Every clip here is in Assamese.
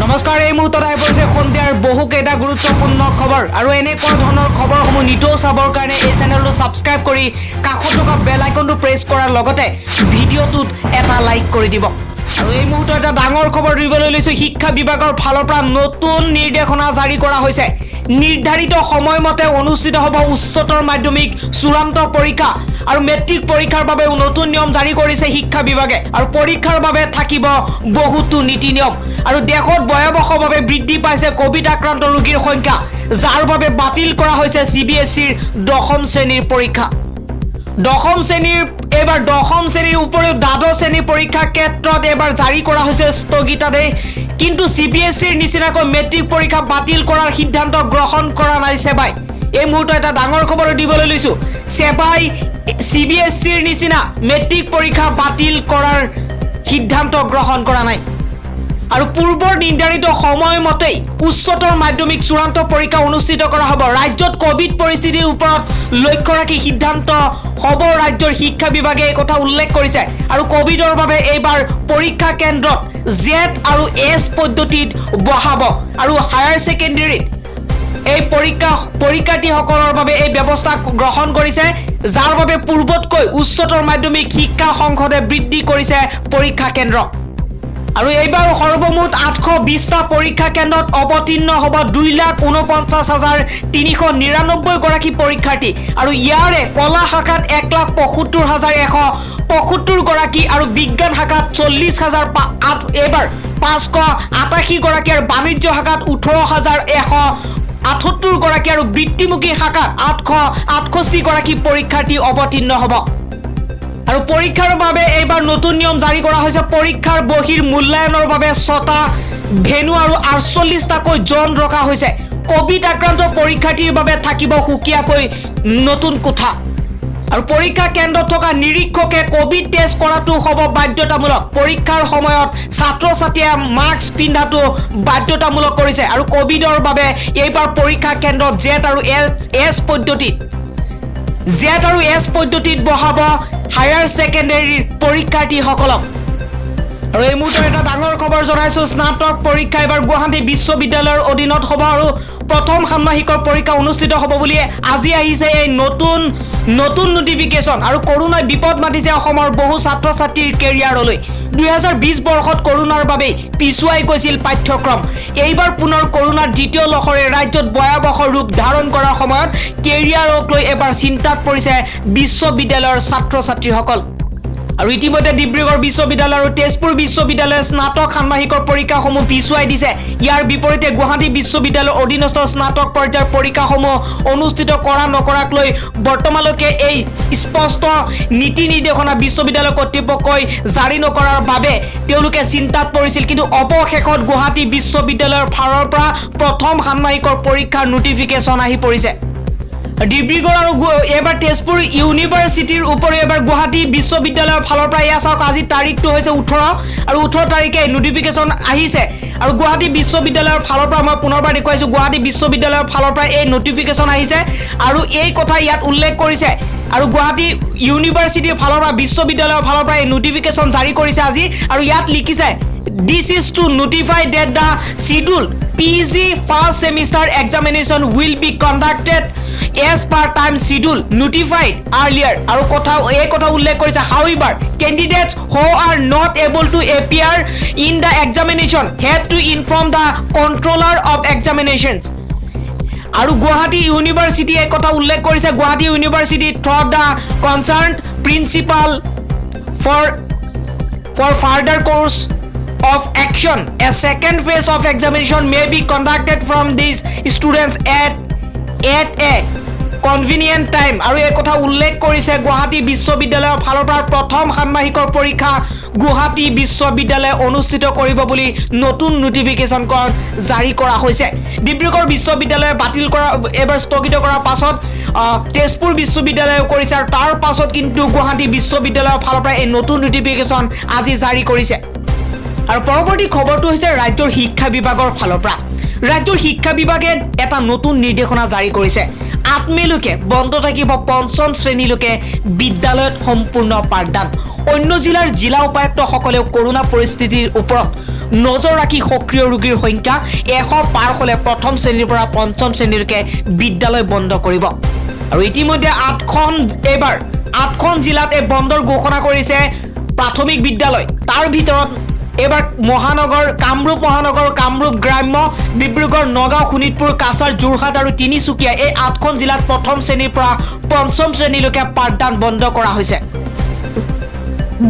নমস্কাৰ এই মুহূৰ্তত আহি পৰিছে সন্ধিয়াৰ বহুকেইটা গুৰুত্বপূৰ্ণ খবৰ আৰু এনেকুৱা ধৰণৰ খবৰসমূহ নিতৌ চাবৰ কাৰণে এই চেনেলটো ছাবস্ক্ৰাইব কৰি কাষত থকা বেল আইকনটো প্ৰেছ কৰাৰ লগতে ভিডিঅ'টোত এটা লাইক কৰি দিব। আৰু এই মুহূৰ্তত এটা ডাঙৰ খবৰ দিবলৈ লৈছো। শিক্ষা বিভাগৰ ফালৰ পৰা নতুন নিৰ্দেশনা জাৰি কৰা হৈছে। নিৰ্ধাৰিত সময়মতে অনুষ্ঠিত হ'ব উচ্চতৰ মাধ্যমিক চূড়ান্ত পৰীক্ষা আৰু মেট্ৰিক পৰীক্ষাৰ বাবে নতুন নিয়ম জাৰি কৰিছে শিক্ষা বিভাগে। আৰু পৰীক্ষাৰ বাবে থাকিব বহুতো নীতি নিয়ম। আৰু দেশত ভয়াৱহভাৱে বৃদ্ধি পাইছে কোভিড আক্ৰান্ত ৰোগীৰ সংখ্যা, যাৰ বাবে বাতিল কৰা হৈছে CBSEৰ 10ম শ্ৰেণীৰ পৰীক্ষা। দশম শ্ৰেণীৰ উপৰিও দ্বাদশ শ্ৰেণীৰ পৰীক্ষাৰ ক্ষেত্ৰত এবাৰ জাৰি কৰা হৈছে স্থগিতাদেশ। কিন্তু CBSEৰ নিচিনাকৈ মেট্ৰিক পৰীক্ষা বাতিল কৰাৰ সিদ্ধান্ত গ্ৰহণ কৰা নাই সেবাই। এই মুহূৰ্তত এটা ডাঙৰ খবৰ দিবলৈ লৈছো। সেবাই CBSEৰ নিচিনা মেট্ৰিক পৰীক্ষা বাতিল কৰাৰ সিদ্ধান্ত গ্ৰহণ কৰা নাই আৰু পূৰ্বৰ নিৰ্ধাৰিত সময়মতেই উচ্চতৰ মাধ্যমিক চূড়ান্ত পৰীক্ষা অনুষ্ঠিত কৰা হ'ব। ৰাজ্যত কোভিড পৰিস্থিতিৰ ওপৰত লক্ষ্য ৰাখি সিদ্ধান্ত হ'ব ৰাজ্যৰ শিক্ষা বিভাগে এই কথা উল্লেখ কৰিছে। আৰু কোভিডৰ বাবে এইবাৰ পৰীক্ষা কেন্দ্ৰত Z আৰু S পদ্ধতিত বহাব আৰু হায়াৰ ছেকেণ্ডেৰীত এই পৰীক্ষাৰ্থীসকলৰ বাবে এই ব্যৱস্থা গ্ৰহণ কৰিছে, যাৰ বাবে পূৰ্বতকৈ উচ্চতৰ মাধ্যমিক শিক্ষা সংসদে বৃদ্ধি কৰিছে পৰীক্ষা কেন্দ্ৰ। আৰু এইবাৰ সৰ্বমুঠ 820টা পৰীক্ষা কেন্দ্ৰত অৱতীৰ্ণ হ'ব 2,49,399 গৰাকী পৰীক্ষাৰ্থী। আৰু ইয়াৰে কলা শাখাত 1,75,175 গৰাকী আৰু বিজ্ঞান শাখাত 40,000 এইবাৰ 588 গৰাকী আৰু বাণিজ্য শাখাত 18,178 গৰাকী আৰু বৃত্তিমুখী শাখাত 868 গৰাকী পৰীক্ষাৰ্থী অৱতীৰ্ণ হ'ব। আৰু পৰীক্ষাৰ বাবে এইবাৰ নতুন নিয়ম জাৰি কৰা হৈছে। পৰীক্ষাৰ বহিৰ মূল্যায়নৰ বাবে 6টা ভেনু আৰু 48টাকৈ জন ৰখা হৈছে। কোভিড আক্ৰান্ত পৰীক্ষাৰ্থীৰ বাবে থাকিব সুকীয়াকৈ নতুন কোঠা। আৰু পৰীক্ষা কেন্দ্ৰত থকা নিৰীক্ষকে কোভিড টেষ্ট কৰাটো হ'ব বাধ্যতামূলক। পৰীক্ষাৰ সময়ত ছাত্ৰ ছাত্ৰীয়ে মাস্ক পিন্ধাটো বাধ্যতামূলক কৰিছে। আৰু কোভিডৰ বাবে এইবাৰ পৰীক্ষা কেন্দ্ৰত Z আৰু S পদ্ধতিত বহাব হায়াৰ ছেকেণ্ডেৰীৰ পৰীক্ষাৰ্থীসকলক। আৰু এই মুহূৰ্তত এটা ডাঙৰ খবৰ জনাইছো। স্নাতক পৰীক্ষা এবাৰ গুৱাহাটী বিশ্ববিদ্যালয়ৰ অধীনত হ'ব আৰু প্ৰথম ষান্মাসিকৰ পৰীক্ষা অনুষ্ঠিত হ'ব বুলি আজি আহিছে এই নতুন নটিফিকেশ্যন। আৰু কৰোনাই বিপদ মাতিছে অসমৰ বহু ছাত্ৰ ছাত্ৰীৰ কেৰিয়াৰলৈ। 2020 বৰ্ষত কৰোনাৰ বাবে পিছুৱাই গৈছিল পাঠ্যক্ৰম। এইবাৰ পুনৰ কৰোনাৰ দ্বিতীয় লহৰে ৰাজ্যত ভয়াৱহ ৰূপ ধাৰণ কৰাৰ সময়ত কেৰিয়াৰক লৈ এবাৰ চিন্তাত পৰিছে বিশ্ববিদ্যালয়ৰ ছাত্ৰ ছাত্ৰীসকল। আৰু ইতিমধ্যে ডিব্ৰুগড় বিশ্ববিদ্যালয় আৰু তেজপুৰ বিশ্ববিদ্যালয়ে স্নাতক ষান্মাসিকৰ পৰীক্ষাসমূহ পিছুৱাই দিছে। ইয়াৰ বিপৰীতে গুৱাহাটী বিশ্ববিদ্যালয়ৰ অধীনস্থ স্নাতক পৰ্যায়ৰ পৰীক্ষাসমূহ অনুষ্ঠিত কৰা নকৰাক লৈ বৰ্তমানলৈকে এই স্পষ্ট নীতি নিৰ্দেশনা বিশ্ববিদ্যালয় কৰ্তৃপক্ষই জাৰি নকৰাৰ বাবে তেওঁলোকে চিন্তাত পৰিছিল। কিন্তু অৱশেষত গুৱাহাটী বিশ্ববিদ্যালয়ৰ ফালৰ পৰা প্ৰথম ষান্মাসিকৰ পৰীক্ষাৰ নটিফিকেশ্যন আহি পৰিছে। ডিব্ৰুগড় আৰু এবাৰ তেজপুৰ ইউনিভাৰ্চিটিৰ উপৰিও এবাৰ গুৱাহাটী বিশ্ববিদ্যালয়ৰ ফালৰ পৰা এয়া চাওক, আজি তাৰিখটো হৈছে 18 আৰু 18 তাৰিখে নটিফিকেশ্যন আহিছে। আৰু গুৱাহাটী বিশ্ববিদ্যালয়ৰ ফালৰ পৰা মই পুনৰবাৰ দেখুৱাইছোঁ, গুৱাহাটী বিশ্ববিদ্যালয়ৰ ফালৰ পৰা এই নটিফিকেশ্যন আহিছে আৰু এই কথা ইয়াত উল্লেখ কৰিছে। আৰু গুৱাহাটী ইউনিভাৰ্চিটিৰ ফালৰ পৰা বিশ্ববিদ্যালয়ৰ ফালৰ পৰা এই নটিফিকেশ্যন জাৰি কৰিছে আজি। আৰু ইয়াত লিখিছে This is to notify that the scheduled PG first semester examination will be conducted as per time schedule notified earlier. আৰু এই কথা উল্লেখ কৰিছে, however candidates who are not able to appear in the examination have to inform the controller of examinations. আৰু গুৱাহাটী ইউনিভাৰ্চিটি এই কথা উল্লেখ কৰিছে, Guwahati university through the concerned principal for further course of action a second phase of examination may be conducted from these students at a convenient time. আৰু এই কথা উল্লেখ কৰিছে গুৱাহাটী বিশ্ববিদ্যালয়ৰ ফালৰ পৰা প্ৰথম ষান্মাসিকৰ পৰীক্ষা গুৱাহাটী বিশ্ববিদ্যালয়ে অনুষ্ঠিত কৰিব বুলি নতুন নটিফিকেশ্যন জাৰি কৰা হৈছে। ডিব্ৰুগড় বিশ্ববিদ্যালয়ে বাতিল কৰা এবাৰ স্থগিত কৰাৰ পাছত তেজপুৰ বিশ্ববিদ্যালয়ে কৰিছে আৰু তাৰ পাছত কিন্তু গুৱাহাটী বিশ্ববিদ্যালয়ৰ ফালৰ পৰা এই নতুন নটিফিকেশ্যন আজি জাৰি কৰিছে। আৰু পৰৱৰ্তী খবৰটো হৈছে ৰাজ্যৰ শিক্ষা বিভাগৰ ফালৰ পৰা। ৰাজ্যৰ শিক্ষা বিভাগে এটা নতুন নিৰ্দেশনা জাৰি কৰিছে। 8 মেলৈকে বন্ধ থাকিব 5ম শ্ৰেণীলৈকে বিদ্যালয়ত সম্পূৰ্ণ পাঠদান। অন্য জিলাৰ জিলা উপায়ুক্তসকলেও কৰোনা পৰিস্থিতিৰ ওপৰত নজৰ ৰাখি সক্ৰিয় ৰোগীৰ সংখ্যা 100 পাৰ হ'লে প্ৰথম শ্ৰেণীৰ পৰা পঞ্চম শ্ৰেণীলৈকে বিদ্যালয় বন্ধ কৰিব আৰু ইতিমধ্যে 8খন জিলাত এই বন্ধৰ ঘোষণা কৰিছে প্ৰাথমিক বিদ্যালয় তাৰ ভিতৰত এবাৰ মহানগৰ কামৰূপ মহানগৰ কামৰূপ গ্ৰাম্য ডিব্ৰুগড় নগাঁও শোণিতপুৰ কাছাৰ যোৰহাট আৰু তিনিচুকীয়া এই 8খন জিলাত প্ৰথম শ্ৰেণীৰ পৰা পঞ্চম শ্ৰেণীলৈকে পাঠদান বন্ধ কৰা হৈছে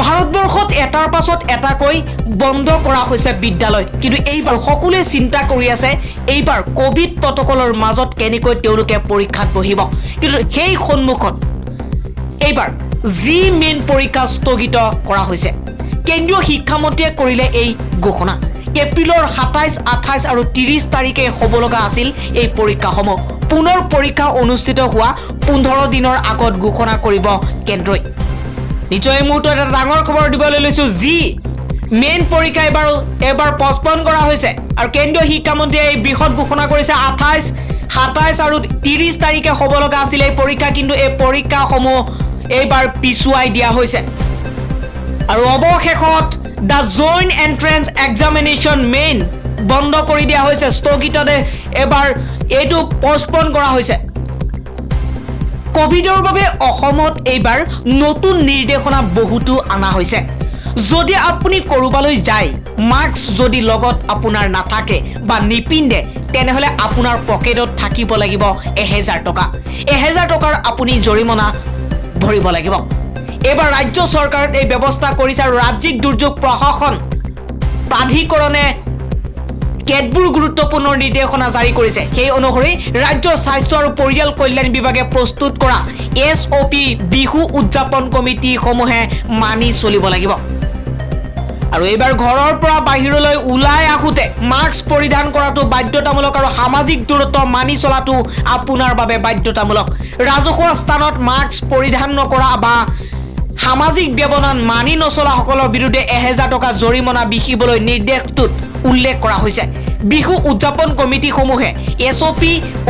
ভাৰতবৰ্ষত এটাৰ পাছত এটাকৈ বন্ধ কৰা হৈছে বিদ্যালয় কিন্তু এইবাৰ সকলোৱে চিন্তা কৰি আছে এইবাৰ কোভিড প্ৰটকলৰ মাজত কেনেকৈ তেওঁলোকে পৰীক্ষাত বহিব কিন্তু সেই সন্মুখত এইবাৰ জি মেইন পৰীক্ষা স্থগিত কৰা হৈছে কেন্দ্ৰীয় শিক্ষামন্ত্ৰীয়ে কৰিলে এই ঘোষণা এপ্ৰিলৰ 27, 28 আৰু 30 তাৰিখে হ'ব লগা আছিল এই পৰীক্ষাসমূহ পুনৰ পৰীক্ষা অনুষ্ঠিত হোৱা 15 দিনৰ আগত ঘোষণা কৰিব কেন্দ্ৰই নিশ্চয় মুহূৰ্তত এটা ডাঙৰ খবৰ দিবলৈ লৈছো জি মেইন পৰীক্ষা এবাৰ পষ্টপন কৰা হৈছে আৰু কেন্দ্ৰীয় শিক্ষামন্ত্ৰীয়ে এই বৃহৎ ঘোষণা কৰিছে 28, 27 আৰু 30 তাৰিখে হ'ব লগা আছিল এই পৰীক্ষা কিন্তু এই পৰীক্ষাসমূহ এইবাৰ পিছুৱাই দিয়া হৈছে আৰু অৱশেষত দা জইণ্ট এন্ট্ৰেন্স এক্সামিনেশ্যন মেইন বন্ধ কৰি দিয়া হৈছে স্থগিততে এবাৰ এইটো পষ্টপন কৰা হৈছে কোভিডৰ বাবে অসমত এইবাৰ নতুন নিৰ্দেশনা বহুতো আনা হৈছে যদি আপুনি কৰবালৈ যায় মাস্ক যদি লগত আপোনাৰ নাথাকে বা নিপিন্ধে তেনেহলে আপোনাৰ পকেটত থাকিব লাগিব 1000 টকা 1000 টকাৰ আপুনি জৰিমনা ভৰিব লাগিব এবাৰ ৰাজ্য চৰকাৰত এই ব্যৱস্থা কৰিছে আৰু ৰাজ্যিক দুৰ্যোগ প্ৰশাসন প্ৰাধিকৰণে কেতবোৰ গুৰুত্বপূৰ্ণ নিৰ্দেশনা জাৰি কৰিছে সেই অনুসৰি ৰাজ্যৰ স্বাস্থ্য আৰু পৰিয়াল কল্যাণ বিভাগে প্ৰস্তুত কৰা SOP বিহু উদযাপন কমিটি সমূহে মানি চলিব লাগিব আৰু এইবাৰ ঘৰৰ পৰা বাহিৰলৈ ওলাই আহোতে মাস্ক পৰিধান কৰাটো বাধ্যতামূলক আৰু সামাজিক দূৰত্ব মানি চলাটো আপোনাৰ বাবে বাধ্যতামূলক ৰাজহুৱা স্থানত মাস্ক পৰিধান নকৰা বা সামাজিক ব্যৱধান মানি নচলা সকলৰ বিৰুদ্ধে 1000 টকা জৰিমনা বিহিবলৈ নিৰ্দেশটোত উল্লেখ কৰা হৈছে বিহু উদযাপন কমিটি সমূহে SOP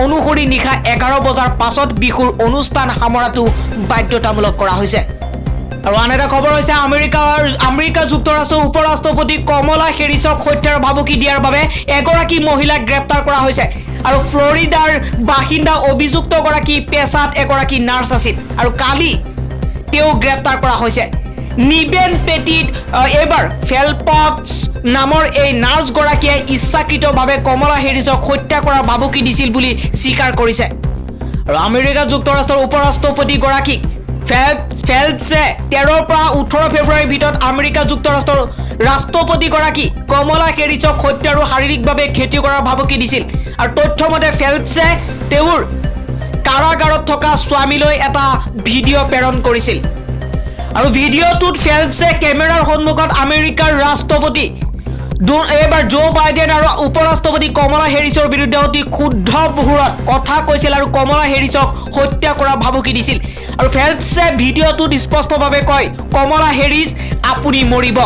অনুসৰি নিশা 11 বজাৰ পাছত বিহুৰ অনুষ্ঠান সামৰাটো বাধ্যতামূলক কৰা হৈছে আৰু আন এটা খবৰ হৈছে আমেৰিকা যুক্তৰাষ্ট্ৰৰ উপৰাষ্ট্ৰপতি কমলা হেৰিছক হত্যাৰ ভাবুকি দিয়াৰ বাবে এগৰাকী মহিলাক গ্ৰেপ্তাৰ কৰা হৈছে আৰু ফ্লৰিডাৰ বাসিন্দা অভিযুক্তগৰাকী পেছাত এগৰাকী নাৰ্ছ আছিল আৰু কালি তেওঁ গ্ৰেপ্তাৰ কৰা হৈছে নিবেন পেটিট এবাৰ ফেলপক্স নামৰ এই নাৰ্ছ গৰাকীয়ে ইচ্ছাকৃতভাৱে কমলা হেৰিছক হত্যা কৰাৰ ভাবুকি দিছিল বুলি স্বীকাৰ কৰিছে আৰু আমেৰিকা যুক্তৰাষ্ট্ৰৰ উপৰাষ্ট্ৰপতি গৰাকী ফেল্পছে 13 পৰা 18 ফেব্ৰুৱাৰীৰ ভিতৰত আমেৰিকা যুক্তৰাষ্ট্ৰৰ ৰাষ্ট্ৰপতি গৰাকী কমলা হেৰিছক হত্যা আৰু শাৰীৰিকভাৱে ক্ষতি কৰাৰ ভাবুকি দিছিল আৰু তথ্যমতে ফেল্পছে তেওঁৰ কাৰাগাৰত থকা স্বামীলৈ এটা ভিডিঅ' প্ৰেৰণ কৰিছিল আৰু ভিডিঅ'টোত ফেল্পছে কেমেৰাৰ সন্মুখত আমেৰিকাৰ ৰাষ্ট্ৰপতি এবাৰ জো বাইডেন আৰু উপৰাষ্ট্ৰপতি কমলা হেৰিছৰ বিৰুদ্ধে অতি ক্ষুদ্ৰ সুৰত কথা কৈছিল আৰু কমলা হেৰিছক হত্যা কৰাৰ ভাবুকি দিছিল আৰু ফেল্পছে ভিডিঅ'টোত স্পষ্টভাৱে কয় কমলা হেৰিছ আপুনি মৰিব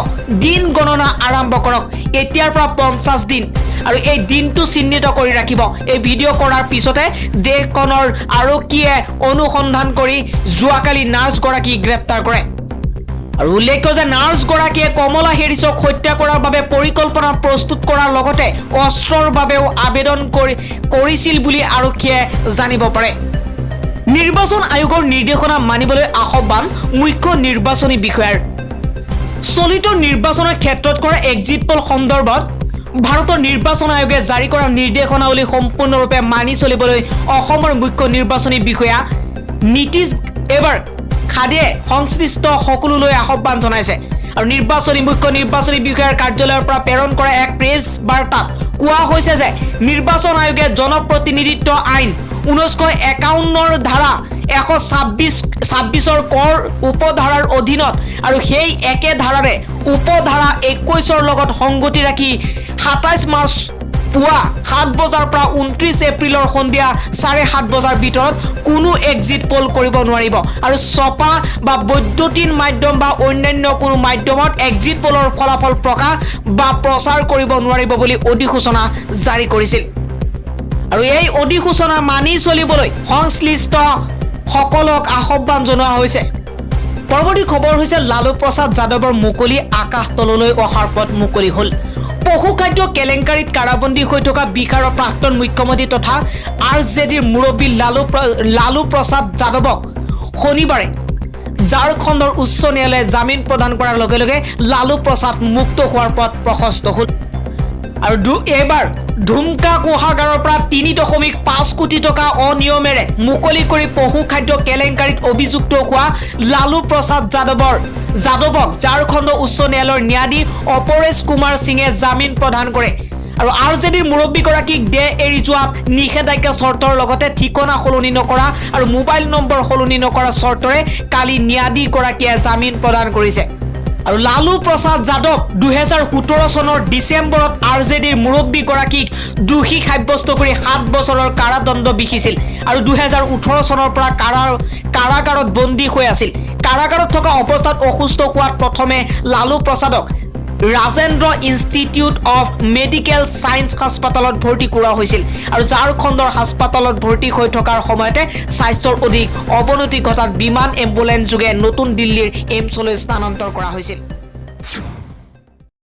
দিন গণনা আৰম্ভ কৰক এতিয়াৰ পৰা 50 দিন আৰু এই দিনটো চিহ্নিত কৰি ৰাখিব এই ভিডিঅ' কৰাৰ পিছতে দেশখনৰ আৰক্ষীয়ে অনুসন্ধান কৰি যোৱাকালি নাৰ্ছ গৰাকী গ্ৰেপ্তাৰ কৰে আৰু উল্লেখ্য যে নাৰ্ছ গৰাকীয়ে কমলা হেৰিছক হত্যা কৰাৰ বাবে পৰিকল্পনা প্ৰস্তুত কৰাৰ লগতে অস্ত্ৰৰ বাবেও আবেদন কৰিছিল বুলি আৰক্ষীয়ে জানিব পাৰে নিৰ্বাচন আয়োগৰ নিৰ্দেশনা মানিবলৈ আহ্বান মুখ্য নিৰ্বাচনী বিষয়াৰ চলিত নিৰ্বাচনৰ ক্ষেত্ৰত কৰা এক্সিট পোল সন্দৰ্ভত ভাৰতৰ নিৰ্বাচন আয়োগে জাৰি কৰা নিৰ্দেশনাৱলী সম্পূৰ্ণৰূপে মানি চলিবলৈ অসমৰ মুখ্য নিৰ্বাচনী বিষয়া নীতিশ এবাৰ খাদে সংশ্লিষ্ট সকলোলৈ আহ্বান জনাইছে আৰু মুখ্য নিৰ্বাচনী বিষয়াৰ কাৰ্যালয়ৰ পৰা প্ৰেৰণ কৰা এক প্ৰেছ বাৰ্তাত কোৱা হৈছে যে নিৰ্বাচন আয়োগে জনপ্ৰতিনিধিত্ব আইন 1951 ধাৰা 126 কৰ উপধাৰাৰ অধীনত আৰু সেই একে ধাৰাৰে উপধাৰা 21 লগত সংগতি ৰাখি 27 মাৰ্চ পুৱা 7 বজাৰ পৰা 29 এপ্ৰিলৰ সন্ধিয়া 7:30 বজাৰ ভিতৰত কোনো এক্সিট পোল কৰিব নোৱাৰিব আৰু ছপা বা বৈদ্যুতিন মাধ্যম বা অন্যান্য কোনো মাধ্যমত এক্সিট পোলৰ ফলাফল প্ৰকাশ বা প্ৰচাৰ কৰিব নোৱাৰিব বুলি অধিসূচনা জাৰি কৰিছিল আৰু এই অধিসূচনা মানি চলিবলৈ সংশ্লিষ্ট সকলক আহ্বান জনোৱা হৈছে পৰৱৰ্তী খবৰ হৈছে লালু প্ৰসাদ যাদৱৰ মুকলি আকাশ তললৈ অহাৰ পথ মুকলি হ'ল পশু খাদ্য কেলেংকাৰীত কাৰাবন্দী হৈ থকা বিহাৰৰ প্ৰাক্তন মুখ্যমন্ত্ৰী তথা RJDৰ মুৰব্বী লালু প্ৰসাদ যাদৱক শনিবাৰে ঝাৰখণ্ডৰ উচ্চ ন্যায়ালয়ে জামিন প্ৰদান কৰাৰ লগে লগে লালু প্ৰসাদ মুক্ত হোৱাৰ পথ প্ৰশস্ত হ'ল আৰু এবাৰ ধুমকা কোষাগাৰৰ পৰা 3.5 কোটি টকা অনিয়মেৰে মুকলি কৰি পশু খাদ্য কেলেংকাৰীত অভিযুক্ত হোৱা লালু প্ৰসাদ যাদৱক ঝাৰখণ্ড উচ্চ ন্যায়ালয়ৰ ন্যায়াধীশ অপৰেশ কুমাৰ সিঙে জামিন প্ৰদান কৰে আৰু RJDৰ মুৰব্বীগৰাকীক দেহ এৰি যোৱাত নিষেধাজ্ঞা চৰ্তৰ লগতে ঠিকনা সলনি নকৰা আৰু মোবাইল নম্বৰ সলনি নকৰা চৰ্তৰে কালি ন্যায়াধীশগৰাকীয়ে জামিন প্ৰদান কৰিছে আৰু লালু প্ৰসাদ যাদৱ 2017 চনৰ ডিচেম্বৰত RJDৰ মুৰব্বীগৰাকীক দোষী সাব্যস্ত কৰি 7 বছৰৰ কাৰাদণ্ড বিহিছিল আৰু 2018 চনৰ পৰা কাৰাগাৰত বন্দী হৈ আছিল কাৰাগাৰত থকা অৱস্থাত অসুস্থ হোৱাত প্ৰথমে লালু প্ৰসাদক Rajendra institute of medical science হাস্পাতালত ভৰ্তি কৰা হৈছিল আৰু ঝাৰখণ্ডৰ হাস্পাতালত ভৰ্তি হৈ থকাৰ সময়তে স্বাস্থ্যৰ অধিক অৱনতি ঘটাত বিমান এম্বুলেন্স যোগে নতুন দিল্লীৰ এইমছলৈ স্থানান্তৰ কৰা হৈছিল